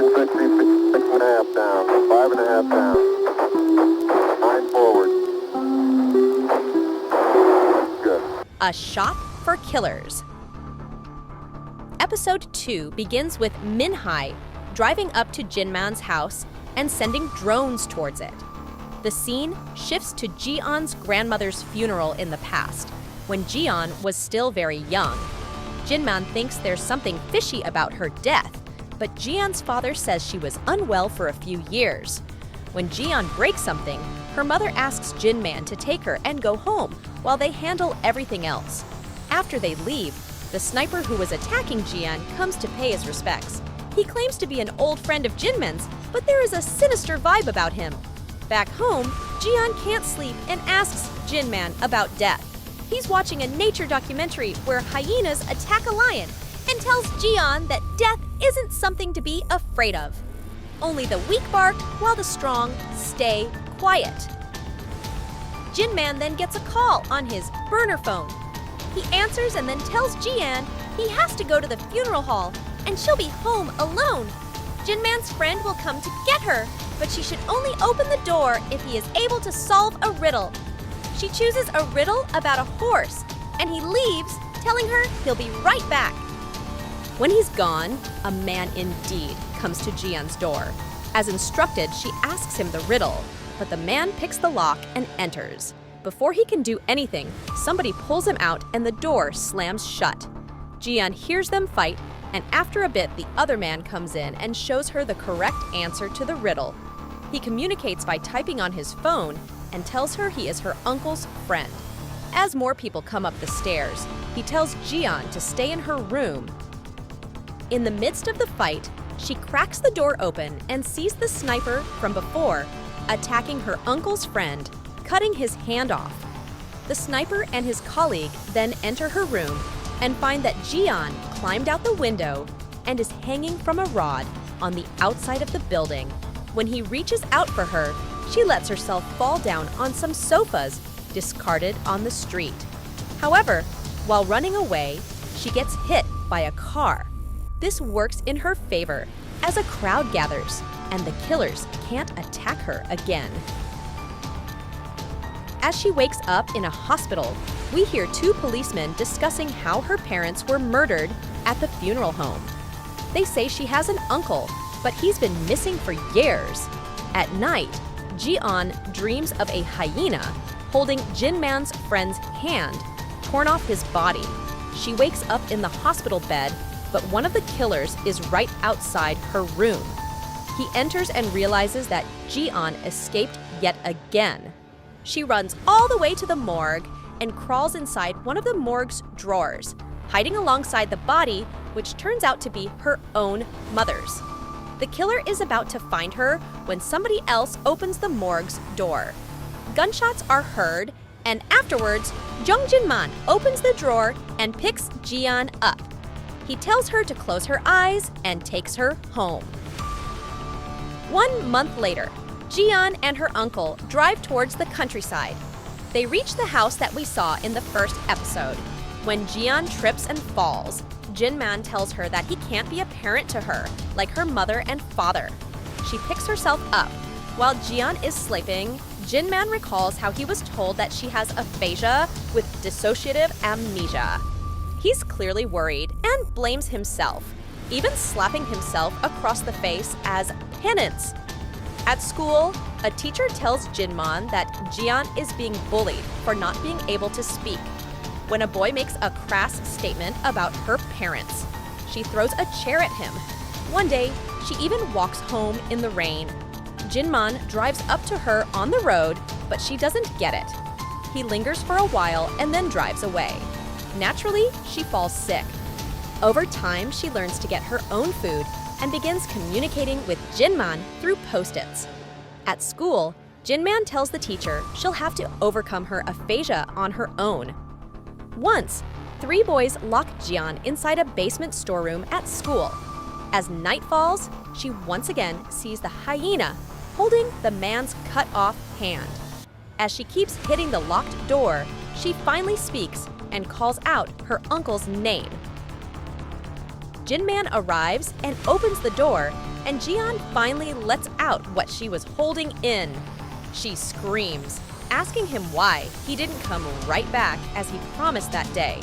6.5 down, 5.5 down, 9 forward. Good. A Shop for Killers. Episode 2 begins with Min-hai driving up to Jinman's house and sending drones towards it. The scene shifts to Ji-on's grandmother's funeral in the past, when Ji-on was still very young. Jinman thinks there's something fishy about her death, but Ji-on's father says she was unwell for a few years. When Ji-on breaks something, her mother asks Jinman to take her and go home while they handle everything else. After they leave, the sniper who was attacking Ji-on comes to pay his respects. He claims to be an old friend of Jinman's, but there is a sinister vibe about him. Back home, Ji-on can't sleep and asks Jinman about death. He's watching a nature documentary where hyenas attack a lion and tells Ji-on that death isn't something to be afraid of. Only the weak bark while the strong stay quiet. Jinman then gets a call on his burner phone. He answers and then tells Ji-an he has to go to the funeral hall and she'll be home alone. Jinman's friend will come to get her, but she should only open the door if he is able to solve a riddle. She chooses a riddle about a horse, and he leaves, telling her he'll be right back. When he's gone, a man indeed comes to Ji-on's door. As instructed, she asks him the riddle, but the man picks the lock and enters. Before he can do anything, somebody pulls him out and the door slams shut. Ji-on hears them fight, and after a bit, the other man comes in and shows her the correct answer to the riddle. He communicates by typing on his phone and tells her he is her uncle's friend. As more people come up the stairs, he tells Ji-on to stay in her room. In the midst of the fight, she cracks the door open and sees the sniper from before attacking her uncle's friend, cutting his hand off. The sniper and his colleague then enter her room and find that Ji-on climbed out the window and is hanging from a rod on the outside of the building. When he reaches out for her, she lets herself fall down on some sofas discarded on the street. However, while running away, she gets hit by a car. This works in her favor as a crowd gathers and the killers can't attack her again. As she wakes up in a hospital, we hear two policemen discussing how her parents were murdered at the funeral home. They say she has an uncle, but he's been missing for years. At night, Ji-on dreams of a hyena holding Jinman's friend's hand, torn off his body. She wakes up in the hospital bed, but one of the killers is right outside her room. He enters and realizes that Ji-on escaped yet again. She runs all the way to the morgue and crawls inside one of the morgue's drawers, hiding alongside the body, which turns out to be her own mother's. The killer is about to find her when somebody else opens the morgue's door. Gunshots are heard, and afterwards, Jung Jinman opens the drawer and picks Ji-on up. He tells her to close her eyes and takes her home. 1 month later, Ji-on and her uncle drive towards the countryside. They reach the house that we saw in the first episode. When Ji-on trips and falls, Jinman tells her that he can't be a parent to her, like her mother and father. She picks herself up. While Ji-on is sleeping, Jinman recalls how he was told that she has aphasia with dissociative amnesia. He's clearly worried and blames himself, even slapping himself across the face as penance. At school, a teacher tells Jinman that Ji-on is being bullied for not being able to speak. When a boy makes a crass statement about her parents, she throws a chair at him. One day, she even walks home in the rain. Jinman drives up to her on the road, but she doesn't get it. He lingers for a while and then drives away. Naturally, she falls sick. Over time, she learns to get her own food and begins communicating with Jinman through post-its. At school, Jinman tells the teacher she'll have to overcome her aphasia on her own. Once, 3 boys lock Ji-on inside a basement storeroom at school. As night falls, she once again sees the hyena holding the man's cut-off hand. As she keeps hitting the locked door, she finally speaks and calls out her uncle's name. Jin Man arrives and opens the door, and Jian finally lets out what she was holding in. She screams, asking him why he didn't come right back as he promised that day.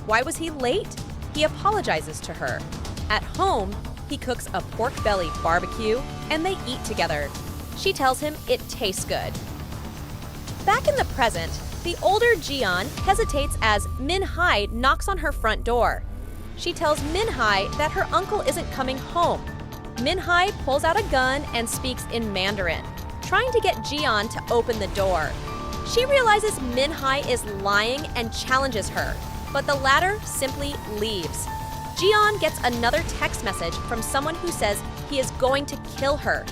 Why was he late? He apologizes to her. At home, he cooks a pork belly barbecue and they eat together. She tells him it tastes good. Back in the present, the older Jian hesitates as Min Hai knocks on her front door. She tells Min Hai that her uncle isn't coming home. Min Hai pulls out a gun and speaks in Mandarin, trying to get Jian to open the door. She realizes Min Hai is lying and challenges her, but the latter simply leaves. Jian gets another text message from someone who says he is going to kill her.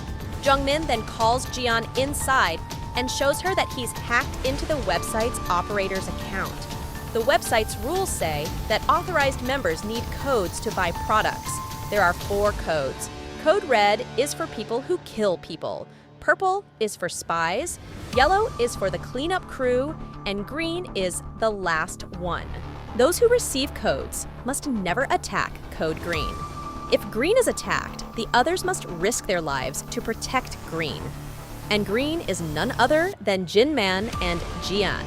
Jungmin then calls Jian inside and shows her that he's hacked into the website's operator's account. The website's rules say that authorized members need codes to buy products. There are 4 codes. Code red is for people who kill people. Purple is for spies. Yellow is for the cleanup crew. And green is the last one. Those who receive codes must never attack code green. If green is attacked, the others must risk their lives to protect green. And green is none other than Jin Man and Jian.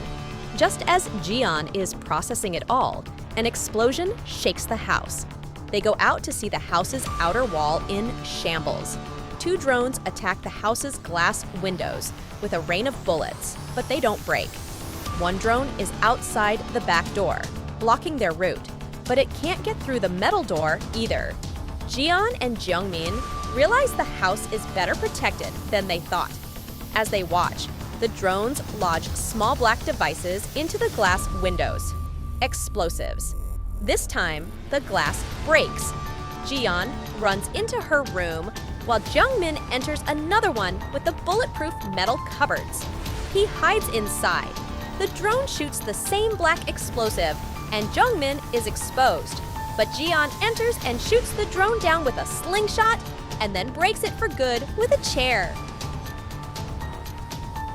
Just as Jian is processing it all, an explosion shakes the house. They go out to see the house's outer wall in shambles. 2 drones attack the house's glass windows with a rain of bullets, but they don't break. 1 drone is outside the back door, blocking their route, but it can't get through the metal door either. Jian and Jungmin realize the house is better protected than they thought. As they watch, the drones lodge small black devices into the glass windows. Explosives. This time, the glass breaks. Jian runs into her room, while Jungmin enters another one with the bulletproof metal cupboards. He hides inside. The drone shoots the same black explosive, and Jungmin is exposed. But Jian enters and shoots the drone down with a slingshot, and then breaks it for good with a chair.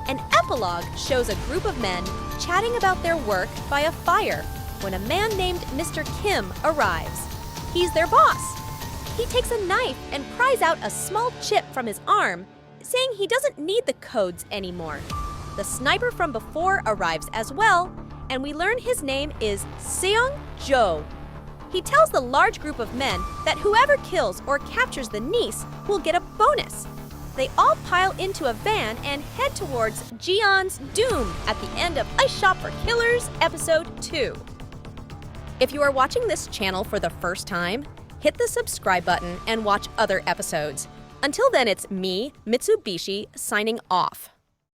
An epilogue shows a group of men chatting about their work by a fire when a man named Mr. Kim arrives. He's their boss. He takes a knife and pries out a small chip from his arm, saying he doesn't need the codes anymore. The sniper from before arrives as well, and we learn his name is Seong Jo. He tells the large group of men that whoever kills or captures the niece will get a bonus. They all pile into a van and head towards Jian's doom at the end of Ice Shop for Killers Episode 2. If you are watching this channel for the first time, hit the subscribe button and watch other episodes. Until then, it's me, Mitsubishi, signing off.